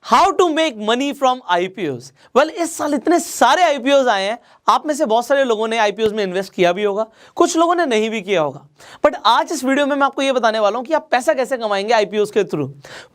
How to make money from IPOs. Well, इस साल इतने सारे आईपीओज आए हैं, आप में से बहुत सारे लोगों ने आईपीओज में इन्वेस्ट किया भी होगा, कुछ लोगों ने नहीं भी किया होगा। बट आज इस वीडियो में मैं आपको यह बताने वाला हूं कि आप पैसा कैसे कमाएंगे आईपीओज के थ्रू।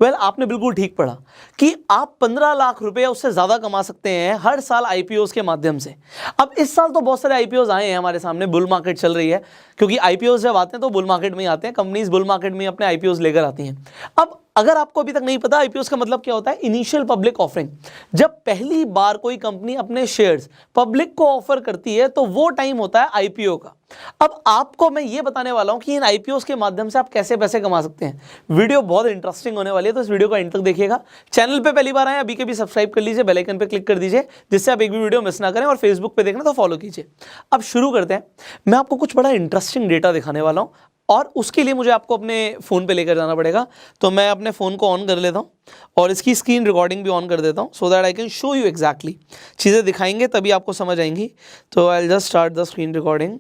वेल, आपने बिल्कुल ठीक पढ़ा कि आप 15 लाख रुपए उससे ज्यादा कमा सकते हैं हर साल आईपीओज के माध्यम से। अब इस साल तो बहुत सारे आईपीओज आए हैं हमारे सामने, बुल मार्केट चल रही है, क्योंकि आईपीओज जब आते हैं तो बुल मार्केट में ही आते हैं, कंपनीज बुल मार्केट में अपने आईपीओज लेकर आती हैं। अब अगर आपको अभी तक नहीं पता, आईपीओस का मतलब क्या होता है, इनिशियल पब्लिक ऑफरिंग। जब पहली बार कोई कंपनी अपने शेयर्स पब्लिक को ऑफर करती है तो वो टाइम होता है आईपीओ का। अब आपको मैं ये बताने वाला हूं कि इन आईपीओस के माध्यम से आप कैसे पैसे कमा सकते हैं। वीडियो बहुत इंटरेस्टिंग होने वाली है, तो इस वीडियो को एंड तक देखिएगा। चैनल पे पहली बार आए अभी के भी सब्सक्राइब कर लीजिए, बेल आइकन पे क्लिक कर दीजिए, जिससे आप एक भी वीडियो मिस ना करें, और फेसबुक पे देखना तो फॉलो कीजिए। अब शुरू करते हैं। मैं आपको कुछ बड़ा इंटरेस्टिंग डेटा दिखाने वाला हूं, और उसके लिए मुझे आपको अपने फ़ोन पे लेकर जाना पड़ेगा। तो मैं अपने फ़ोन को ऑन कर लेता हूँ और इसकी स्क्रीन रिकॉर्डिंग भी ऑन कर देता हूँ, so that I can show you exactly. चीज़ें दिखाएंगे तभी आपको समझ आएंगी। तो आई will just start the screen recording.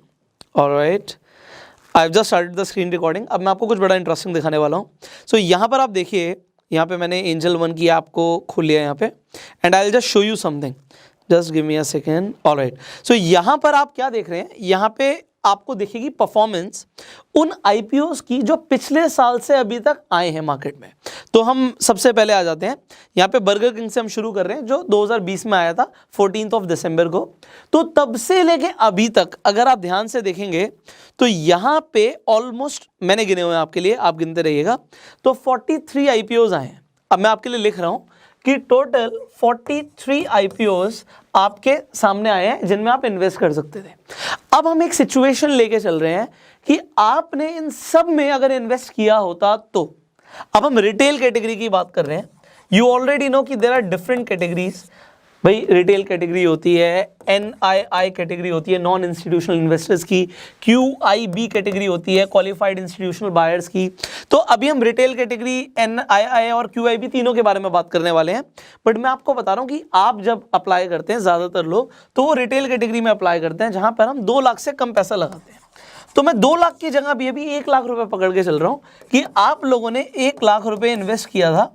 Alright, I have just started the screen recording. अब मैं आपको कुछ बड़ा इंटरेस्टिंग दिखाने वाला हूँ। सो यहाँ पर आप देखिए, यहाँ पे मैंने एंजल वन की ऐप को खोल लिया यहाँ पे, and I will just show you something. Just give me a second. Alright, so यहाँ पर आप क्या देख रहे हैं, यहाँ पे आपको दिखेगी परफॉर्मेंस उन आईपीओस की जो पिछले साल से अभी तक आए हैं मार्केट में। तो हम सबसे पहले आ जाते हैं, यहाँ पे बर्गर किंग से हम शुरू कर रहे हैं, जो 2020 में आया था 14 दिसंबर को। तो तब से लेके अभी तक अगर आप ध्यान से देखेंगे तो यहाँ पे ऑलमोस्ट, मैंने गिने हुए हैं आपके लिए, आप गिनते रहिएगा, तो 43 आईपीओस आए हैं। अब मैं आपके लिए लिख रहा हूँ कि टोटल 43 आईपीओस आपके सामने आए हैं जिनमें आप इन्वेस्ट कर सकते थे। अब हम एक सिचुएशन लेके चल रहे हैं कि आपने इन सब में अगर इन्वेस्ट किया होता तो। अब हम रिटेल कैटेगरी की बात कर रहे हैं। यू ऑलरेडी नो कि देयर आर डिफरेंट कैटेगरीज। भाई, रिटेल कैटेगरी होती है, NII कैटेगरी होती है, नॉन इंस्टीट्यूशनल इन्वेस्टर्स की, QIB कैटेगरी होती है, क्वालिफाइड इंस्टीट्यूशनल बायर्स की। तो अभी हम रिटेल कैटेगरी, NII और QIB तीनों के बारे में बात करने वाले हैं। बट मैं आपको बता रहा हूँ कि आप जब अप्लाई करते हैं, ज़्यादातर लोग तो वो रिटेल कैटेगरी में अप्लाई करते हैं, जहाँ पर हम 2 लाख से कम पैसा लगाते हैं। तो मैं 2 लाख की जगह भी अभी 1 लाख रुपए पकड़ के चल रहा हूँ कि आप लोगों ने 1 लाख रुपए इन्वेस्ट किया था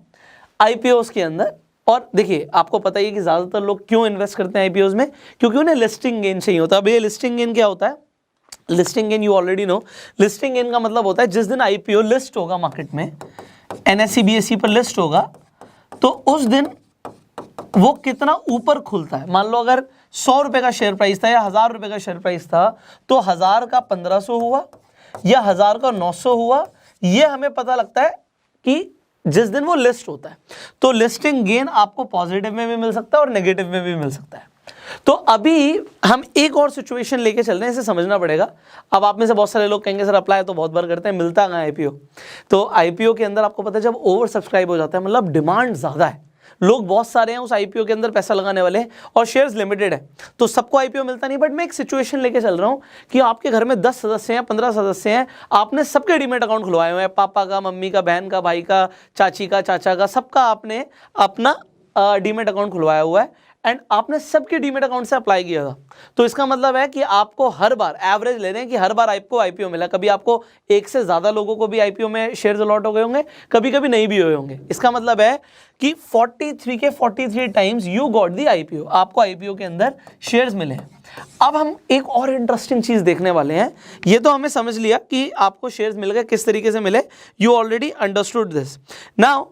आईपीओस के अंदर। और देखिए, आपको पता ही है कि ज़्यादातर लोग क्यों इन्वेस्ट करते हैं आईपीओस में, क्योंकि उन्हें लिस्टिंग गेन चाहिए होता है। अब ये लिस्टिंग गेन क्या होता है? Listing gain you already know. Listing gain का मतलब होता है जिस दिन आईपीओ लिस्ट होगा मार्केट में, NSE BSE पर लिस्ट होगा, तो उस दिन वो कितना ऊपर खुलता है। मान लो अगर 100 रुपए का शेयर प्राइस था या 1000 रुपए का शेयर प्राइस था, तो 1000 का 1500 हुआ या 1000 का 900 हुआ, ये हमें पता लगता है कि जिस दिन वो लिस्ट होता है। तो लिस्टिंग गेन आपको पॉजिटिव में भी मिल सकता है और नेगेटिव में भी मिल सकता है। तो अभी हम एक और सिचुएशन लेके चल रहे हैं, इसे समझना पड़ेगा। अब आप में से बहुत सारे लोग कहेंगे सर अप्लाई तो बहुत बार करते हैं, मिलता कहाँ आईपीओ। तो आईपीओ के अंदर आपको पता है जब ओवर सब्सक्राइब हो जाता है, मतलब डिमांड ज़्यादा है, लोग बहुत सारे हैं उस आईपीओ के अंदर पैसा लगाने वाले हैं, और शेयर्स लिमिटेड है, तो सबको आईपीओ मिलता नहीं। बट मैं एक सिचुएशन लेके चल रहा हूं कि आपके घर में 10 सदस्य हैं, 15 सदस्य हैं, आपने सबके डीमैट अकाउंट खुलवाए हुए हैं, पापा का, मम्मी का, बहन का, भाई का, चाची का, चाचा का, सबका आपने अपना डीमैट अकाउंट खुलवाया हुआ है, एंड आपने सबके डीमैट अकाउंट से अप्लाई किया था। तो इसका मतलब है कि आपको हर बार एवरेज ले रहे हैं कि हर बार आपको आईपीओ मिला। कभी आपको एक से ज़्यादा लोगों को भी आईपीओ में शेयर्स अलॉट हो गए होंगे, कभी कभी नहीं भी हुए होंगे। इसका मतलब है कि 43 के 43 times you got the IPO, आपको आईपीओ के अंदर शेयर्स मिले हैं। अब हम एक और इंटरेस्टिंग चीज़ देखने वाले हैं। ये तो हमें समझ लिया कि आपको शेयर्स मिल गए, किस तरीके से मिले, you already understood this. Now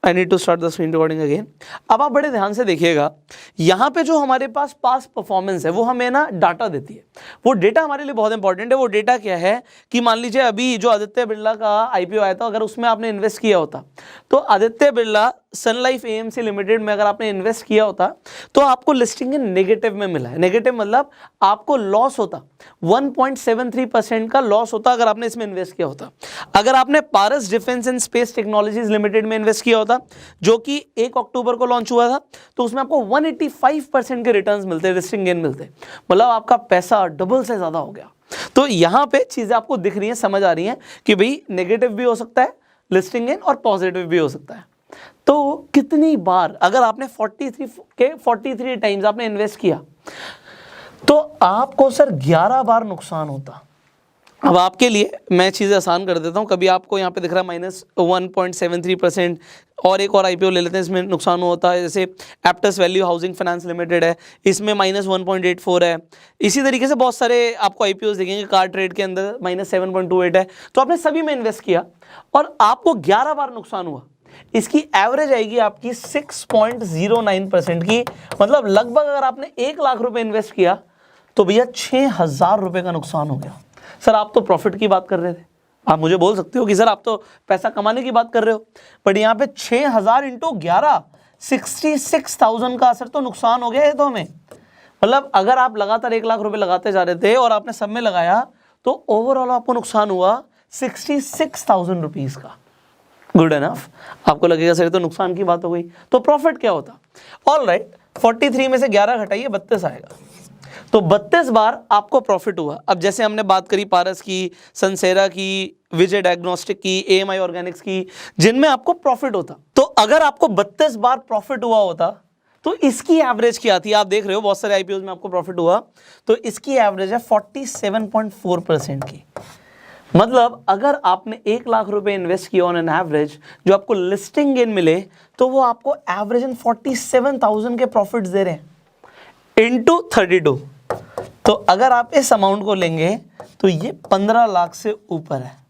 I need to start the screen recording again. अब आप बड़े ध्यान से देखिएगा, यहाँ पे जो हमारे पास पास परफॉर्मेंस है वो हमें ना डाटा देती है। वो डेटा हमारे लिए बहुत इंपॉर्टेंट है। वो डेटा क्या है कि मान लीजिए अभी जो आदित्य बिरला का आईपीओ आया था, अगर उसमें आपने इन्वेस्ट किया होता, तो आदित्य बिरला सन लाइफ AMC लिमिटेड में अगर आपने इन्वेस्ट किया होता तो आपको लिस्टिंग नेगेटिव में मिला है। नेगेटिव मतलब आपको लॉस होता, 1.73% का लॉस होता अगर आपने इसमें इन्वेस्ट किया होता। अगर आपने Paras defence and space technologies limited में इन्वेस्ट किया होता, जो कि 1 अक्टूबर को लॉन्च हुआ था, तो उसमें आपको 185% के रिटर्न्स मिलते, लिस्टिंग गेन मिलते, मतलब आपका पैसा डबल से ज़्यादा हो गया। तो यहाँ पे चीज़ें आपको दिख रही हैं, समझ आ रही हैं कि भाई नेगेटिव भी हो सकता है लिस्टिंग गेन और पॉजिटिव भी हो सकता है। तो कितनी बार अगर आपने 43 टाइम्स आपने इन्वेस्ट किया, तो आपको सर 11 बार नुकसान होता। अब आपके लिए मैं चीज़ें आसान कर देता हूँ। कभी आपको यहाँ पे दिख रहा है -1.73% और एक और आईपीओ ले लेते हैं, इसमें नुकसान होता है, जैसे Aptus value housing finance limited है, इसमें -1.84 है। इसी तरीके से बहुत सारे आपको आईपीओ दिखेंगे, कार ट्रेड के अंदर -7.28 है। तो आपने सभी में इन्वेस्ट किया और आपको 11 बार नुकसान हुआ। इसकी एवरेज आएगी आपकी 6.09% की, मतलब लगभग अगर आपने 1 लाख रुपए इन्वेस्ट किया तो भैया 6,000 रुपए का नुकसान हो गया। सर आप तो प्रॉफिट की बात कर रहे थे, आप मुझे बोल सकते हो कि सर आप तो पैसा कमाने की बात कर रहे हो, बट यहाँ पे 6,000 × 11 66,000 का असर तो नुकसान हो गया है। तो हमें मतलब अगर आप लगातार 1 लाख रुपए लगाते जा रहे थे और आपने सब में लगाया तो ओवरऑल आपको नुकसान हुआ 66,000 रुपीज का। Good enough. आपको लगेगा सर तो नुकसान की बात हो गई, तो प्रॉफिट क्या होता? ऑल राइट, 43 में से 11 घटाइए 32 आएगा, तो 32 बार आपको प्रॉफिट हुआ। अब जैसे हमने बात करी पारस की, सनसेरा की, विजय डायग्नोस्टिक की, एएमआई ऑर्गेनिक्स की, जिनमें आपको प्रॉफिट होता, तो अगर आपको 32 बार प्रॉफिट हुआ होता तो इसकी एवरेज क्या थी? आप देख रहे हो बहुत सारे आईपीओ में आपको प्रॉफिट हुआ, तो इसकी एवरेज है 47.4% की। मतलब अगर आपने 1 लाख रुपए इन्वेस्ट किया ऑन एन एवरेज, जो आपको लिस्टिंग गेन मिले तो वो आपको एवरेज 47,000 के प्रॉफिट्स दे रहे हैं इनटू 32। तो अगर आप इस अमाउंट को लेंगे तो ये 15 लाख से ऊपर है।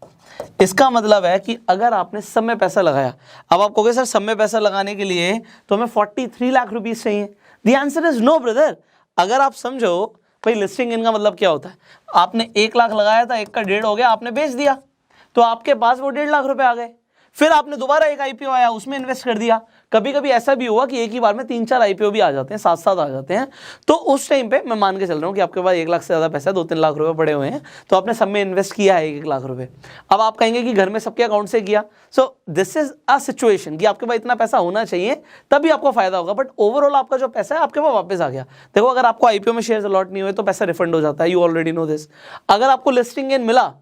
इसका मतलब है कि अगर आपने सब में पैसा लगाया, अब आप कहोगे सर सब में पैसा लगाने के लिए तो हमें 43 लाख रुपीस चाहिए। The answer is no brother. अगर आप समझो भाई लिस्टिंग गेन का मतलब क्या होता है, आपने 1 लाख लगाया था, 1 का 1.5 हो गया, आपने बेच दिया तो आपके पास वो 1.5 लाख रुपए आ गए। फिर आपने दोबारा एक आईपीओ आया, उसमें इन्वेस्ट कर दिया। कभी कभी ऐसा भी हुआ कि एक ही बार में 3-4 आईपीओ भी आ जाते हैं, 7-7 आ जाते हैं, तो उस टाइम पे मैं मान के चल रहा हूँ कि आपके पास 1 लाख से ज़्यादा पैसा, 2-3 लाख रुपए पड़े हुए हैं, तो आपने सब में इन्वेस्ट किया है 1 लाख रुपए। अब आप कहेंगे कि घर में सबके अकाउंट से किया, so this is a situation कि आपके पास इतना पैसा होना चाहिए तभी आपको फायदा होगा, बट ओवरऑल आपका जो पैसा है आपके पास वापस आ गया। देखो अगर आपको आईपीओ में शेयर अलॉट नहीं हुए तो पैसा रिफंड हो जाता है, यू ऑलरेडी नो दिस। अगर आपको लिस्टिंग गेन मिला,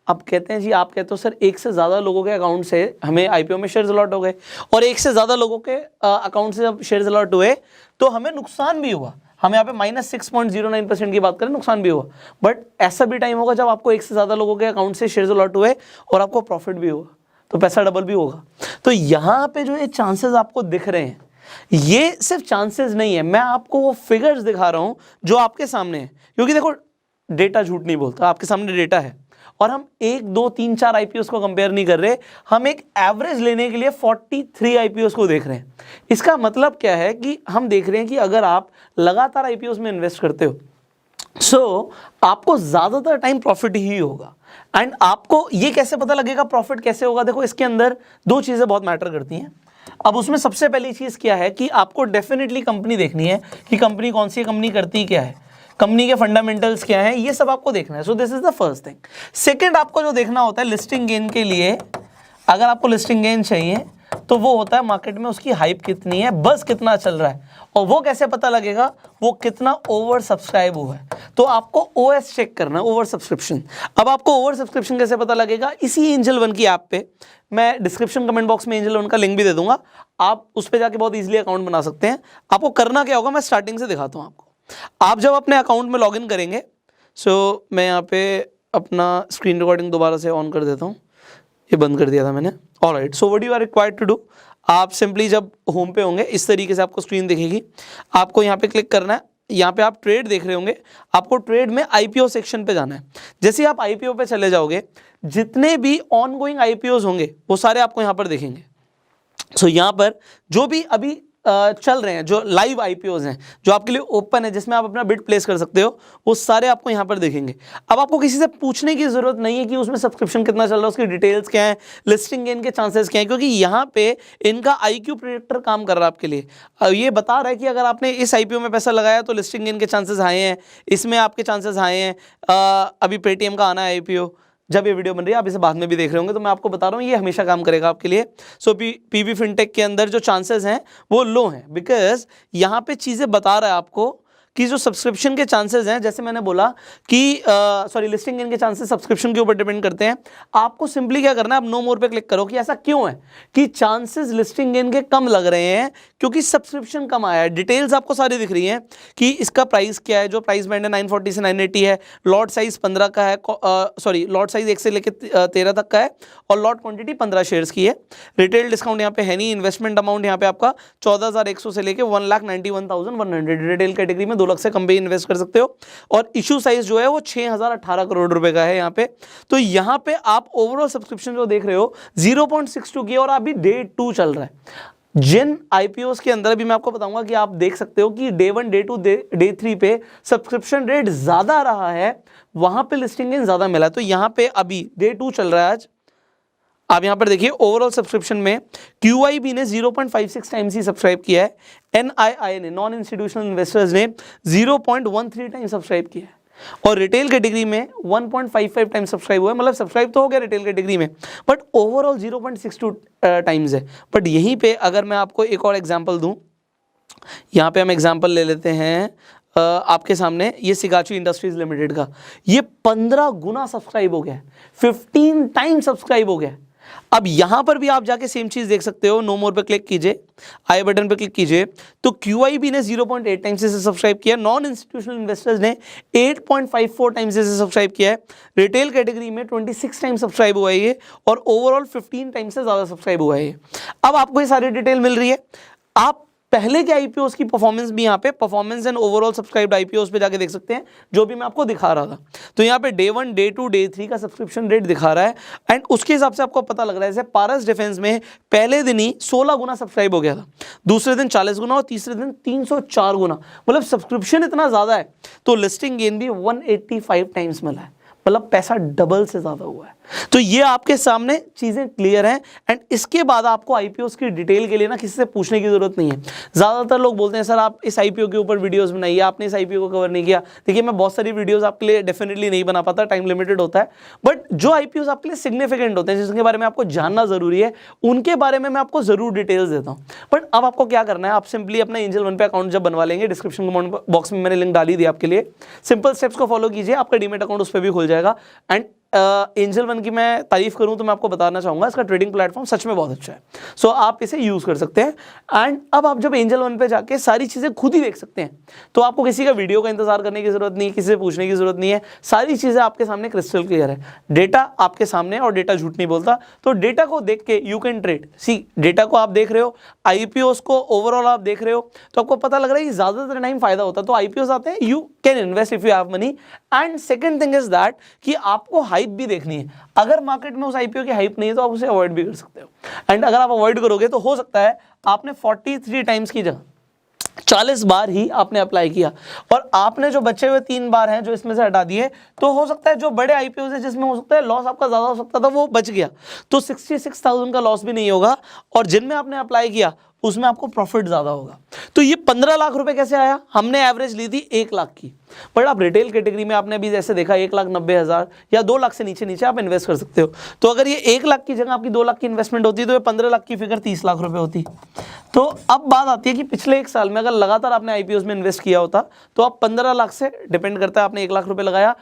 अब कहते हैं जी, आप कहते हो सर 1 से ज़्यादा लोगों के अकाउंट से हमें आईपीओ में शेयर्स अलॉट हो गए और 1 से ज़्यादा लोगों के अकाउंट से जब शेयर्स अलॉट हुए तो हमें नुकसान भी हुआ। हम यहाँ पे -6.09% की बात करें, नुकसान भी हुआ, बट ऐसा भी टाइम होगा जब आपको 1 से ज़्यादा लोगों के अकाउंट से शेयर्स अलॉट हुए और आपको प्रॉफिट भी हुआ, तो पैसा डबल भी होगा। तो यहाँ पे जो ये चांसेस आपको दिख रहे हैं, ये सिर्फ चांसेस नहीं है, मैं आपको वो फिगर्स दिखा रहा हूँ जो आपके सामने है, क्योंकि देखो डेटा झूठ नहीं बोलता, आपके सामने डेटा है और हम 1, 2, 3, 4 आईपीओस को कंपेयर नहीं कर रहे, हम एक एवरेज लेने के लिए 43 आईपीओस को देख रहे हैं। इसका मतलब क्या है कि हम देख रहे हैं कि अगर आप लगातार आईपीओस में इन्वेस्ट करते हो सो आपको ज्यादातर टाइम प्रॉफिट ही होगा। एंड आपको ये कैसे पता लगेगा प्रॉफिट कैसे होगा? देखो इसके अंदर 2 चीजें बहुत मैटर करती हैं। अब उसमें सबसे पहली चीज क्या है कि आपको डेफिनेटली कंपनी देखनी है कि कंपनी कौन सी है, कंपनी करती क्या है, कंपनी के फंडामेंटल्स क्या हैं, ये सब आपको देखना है। So this is the first thing. Second, आपको जो देखना होता है लिस्टिंग गेन के लिए, अगर आपको लिस्टिंग गेन चाहिए तो वो होता है मार्केट में उसकी हाइप कितनी है, बस कितना चल रहा है, और वो कैसे पता लगेगा, वो कितना ओवर सब्सक्राइब हुआ है। तो आपको ओएस चेक करना है, ओवर सब्सक्रिप्शन। अब आपको ओवर सब्सक्रिप्शन कैसे पता लगेगा? इसी एंजल वन की ऐप पे, मैं डिस्क्रिप्शन कमेंट बॉक्स में एंजल वन का लिंक भी दे दूंगा, आप उस पर जाके बहुत ईजिली अकाउंट बना सकते हैं। आपको करना क्या होगा, मैं स्टार्टिंग से दिखाता हूँ आपको। आप जब अपने अकाउंट में लॉगिन करेंगे, सो मैं यहाँ पे अपना स्क्रीन रिकॉर्डिंग दोबारा से ऑन कर देता हूँ, ये बंद कर दिया था मैंने। Alright, so what you are required to do, आप सिंपली जब होम पे होंगे इस तरीके से आपको स्क्रीन दिखेगी, आपको यहाँ पे क्लिक करना है। यहाँ पे आप ट्रेड देख रहे होंगे, आपको ट्रेड में आईपीओ सेक्शन पे जाना है। जैसे ही आप आईपीओ पे चले जाओगे, जितने भी ऑनगोइंग आईपीओज होंगे वो सारे आपको यहाँ पर दिखेंगे। सो यहाँ पर जो भी अभी चल रहे हैं, जो लाइव आईपीओज हैं, जो आपके लिए ओपन है, जिसमें आप अपना बिड प्लेस कर सकते हो, वो सारे आपको यहाँ पर दिखेंगे। अब आपको किसी से पूछने की जरूरत नहीं है कि उसमें सब्सक्रिप्शन कितना चल रहा है, उसकी डिटेल्स क्या है, लिस्टिंग गेन के चांसेस क्या है, क्योंकि यहाँ पे इनका आईक्यू प्रेडिक्टर काम कर रहा है आपके लिए। ये बता रहा है कि अगर आपने इस आईपीओ में पैसा लगाया तो लिस्टिंग गेन के चांसेस हाई हैं, इसमें आपके चांसेस हाई हैं। अभी पेटीएम का आना है आईपीओ, जब ये वीडियो बन रही है आप इसे बाद में भी देख रहे होंगे, तो मैं आपको बता रहा हूँ ये हमेशा काम करेगा आपके लिए। सो पीबी फिनटेक के अंदर जो चांसेस हैं वो लो हैं, बिकॉज यहाँ पे चीज़ें बता रहा है आपको कि जो सब्सक्रिप्शन के चांसेस हैं, जैसे मैंने बोला कि लिस्टिंग गेन के चांसेस सब्सक्रिप्शन के ऊपर डिपेंड करते हैं। आपको सिंपली क्या करना है, आप नो मोर पे क्लिक करो कि ऐसा क्यों है कि चांसेस लिस्टिंग गेन के कम लग रहे हैं, क्योंकि सब्सक्रिप्शन कम आया है। डिटेल्स आपको सारी दिख रही हैं कि इसका प्राइस क्या है, जो प्राइस बैंड है 940 से 980 है, लॉट साइज 15 का है, सॉरी लॉट साइज 1 से लेकर 13 तक का है, और लॉट क्वांटिटी 15 शेयर्स की है। रिटेल डिस्काउंट यहाँ पे है नहीं। इन्वेस्टमेंट अमाउंट यहाँ पे आपका 14,100 से लेकर 1,91,100, रिटेल कैटेगरी में 2 लाख से कम पे इन्वेस्ट कर सकते हो। और इशू साइज जो है वो 6,018 करोड़ रुपए का है यहाँ पे। तो यहाँ पे आप ओवरऑल सब्सक्रिप्शन जो देख रहे हो 0.62 की, और अभी डे 2 चल रहा है। जिन आईपीओस के अंदर भी मैं आपको बताऊंगा कि आप देख सकते हो कि डे 1, डे 2, डे 3 पे सब्सक्रिप्शन रेट ज्यादा रहा है, वहां पे लिस्टिंग गेन ज्यादा मिला है। तो यहां पे अभी डे 2 चल रहा है आज। आप यहां पर देखिए ओवरऑल सब्सक्रिप्शन में QIB ने 0.56 टाइम्स ही सब्सक्राइब किया है, NII ने, नॉन इंस्टीट्यूशनल इन्वेस्टर्स ने 0.13 टाइम सब्सक्राइब किया है, और रिटेल कैटेगरी में 1.55 टाइम सब्सक्राइब हुआ है। मतलब सब्सक्राइब तो हो गया रिटेल कैटेगरी में, बट ओवरऑल 0.62 टाइम्स है। बट यहीं पे अगर मैं आपको एक और एग्जांपल दूं, यहाँ पे हम एग्जांपल ले लेते हैं आपके सामने, ये सिगाची इंडस्ट्रीज लिमिटेड का, ये 15 गुना सब्सक्राइब हो गया है, 15 टाइम सब्सक्राइब हो गया है। अब यहां पर भी आप जाके सेम चीज देख सकते हो। नो मोर पे क्लिक कीजिए, आई बटन पे क्लिक कीजिए, तो QIB ने 0.8 टाइम्स से सब्सक्राइब किया, नॉन इंस्टीट्यूशनल इन्वेस्टर्स ने 8.54 टाइम्स से सब्सक्राइब किया है, रिटेल कैटेगरी में 26 टाइम सब्सक्राइब हुआ है ये, और ओवरऑल 15 टाइम से ज्यादा सब्सक्राइब हुआ है ये। अब आपको ये सारी डिटेल मिल रही है। आप पहले के आईपीओस की परफॉर्मेंस भी यहाँ पे performance and overall subscribed IPOs पे जाके देख सकते हैं, जो भी मैं आपको दिखा रहा था। तो यहाँ पे डे 1, डे 2, डे 3 का सब्सक्रिप्शन रेट दिखा रहा है, एंड उसके हिसाब से आपको पता लग रहा है। जैसे पारस डिफेंस में पहले दिन ही 16 गुना सब्सक्राइब हो गया था, दूसरे दिन 40 गुना, और तीसरे दिन 304 गुना। मतलब सब्सक्रिप्शन इतना ज्यादा है, तो लिस्टिंग गेन भी 185 टाइम्स मिला है, मतलब पैसा डबल से ज्यादा हुआ है। तो ये आपके सामने चीजें क्लियर हैं। एंड इसके बाद आपको आईपीओस की डिटेल के लिए ना किसी से पूछने की जरूरत नहीं है। ज्यादातर लोग बोलते हैं सर आप इस आईपीओ के ऊपर वीडियोस बनाइए, आपने इस आईपीओ को कवर नहीं किया। देखिए मैं बहुत सारी वीडियोस आपके लिए डेफिनेटली नहीं बना पाता, टाइम लिमिटेड होता है, बट जो आईपीओस आपके लिए सिग्निफिकेंट होते हैं, जिसके बारे में आपको जानना जरूरी है, उनके बारे में मैं आपको जरूर डिटेल्स देता हूँ। बट अब आपको क्या करना है, आप सिंपली अपना एंजल वन पे अकाउंट जब बनवा लेंगे, डिस्क्रिप्शन बॉक्स में मैंने लिंक डाली दी आपके लिए, सिंपल स्टेप्स को फॉलो कीजिए, आपका डीमेट अकाउंट उस पर भी खुल जाएगा। एंड एंजल वन की मैं तारीफ करूं तो मैं आपको बताना चाहूंगा इसका ट्रेडिंग प्लेटफॉर्म सच में बहुत अच्छा है। सो आप इसे यूज कर सकते हैं। एंड अब आप जब एंजल वन पे जाके सारी चीजें खुद ही देख सकते हैं, तो आपको किसी का वीडियो का इंतजार करने की जरूरत नहीं है, किसी से पूछने की जरूरत नहीं है, सारी चीजें आपके सामने क्रिस्टल क्लियर है। डेटा आपके सामने, और डेटा झूठ नहीं बोलता। तो डेटा को देख के you can trade. See data को आप देख रहे हो, आईपीओस को ओवरऑल आप देख रहे हो, तो आपको पता लग रहा है कि ज्यादातर टाइम फायदा होता है। तो आईपीओस आते हैं, you can invest if you have money. And second thing is that कि आपको हाइप भी देखनी है। अगर मार्केट में उस आईपीओ की हाइप नहीं है तो आप उसे अवॉइड भी कर सकते हो। एंड अगर आप अवॉइड करोगे तो हो सकता है आपने 43 टाइम्स की जगह 40 बार ही आपने अप्लाई किया, और आपने जो बचे हुए 3 बार हैं जो इसमें से हटा दिए, तो हो सकता है जो बड़े आईपीओ है जिसमें हो सकता है लॉस आपका ज्यादा हो सकता था, वो बच गया, तो 66,000 का लॉस भी नहीं होगा। और जिनमें आपने अप्लाई किया उसमें आपको प्रॉफिट ज्यादा होगा। तो ये 15 लाख रुपए कैसे आया? हमने एवरेज ली थी 1 लाख की, बट आप रिटेल कैटेगरी में आपने अभी जैसे देखा 1,90,000 या 2 लाख से नीचे आप इन्वेस्ट कर सकते हो। तो अगर ये 1 लाख की जगह आपकी 2 लाख की इन्वेस्टमेंट होती तो ये 15 लाख की फिगर 30 लाख रुपए होती। तो अब बात आती है कि पिछले 1 साल में अगर लगातार आपने आईपीओ में इन्वेस्ट किया होता तो आप 15 लाख से, डिपेंड करता है आपने 1 लाख रुपए लगाया,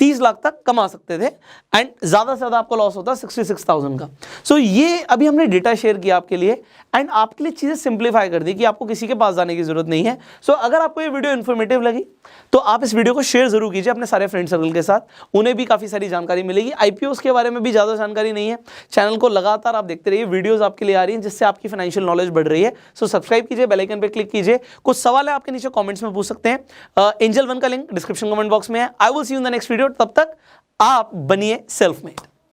30 लाख तक कमा सकते थे। एंड ज्यादा से ज्यादा आपको लॉस होता 66,000 का। सो ये अभी हमने डेटा शेयर किया आपके लिए, एंड आपके लिए चीजें सिंप्लीफाई कर दी कि आपको किसी के पास जाने की जरूरत नहीं है। सो अगर आपको ये वीडियो इन्फॉर्मेटिव लगी तो आप इस वीडियो को शेयर जरूर कीजिए अपने सारे फ्रेंड सर्कल के साथ, उन्हें भी काफी सारी जानकारी मिलेगी। आईपीओस के बारे में भी ज्यादा जानकारी नहीं है, चैनल को लगातार आप देखते रहिए, वीडियोस आपके लिए आ रही हैं जिससे आपकी फाइनेंशियल नॉलेज बढ़ रही है। सो सब्सक्राइब कीजिए, बेल आइकन पे क्लिक कीजिए। कुछ सवाल है आपके नीचे कमेंट्स में पूछ सकते हैं। एंजल वन का लिंक डिस्क्रिप्शन कमेंट बॉक्स में है। I will see you in the next video. तब तक आप बनिए सेल्फ मेड।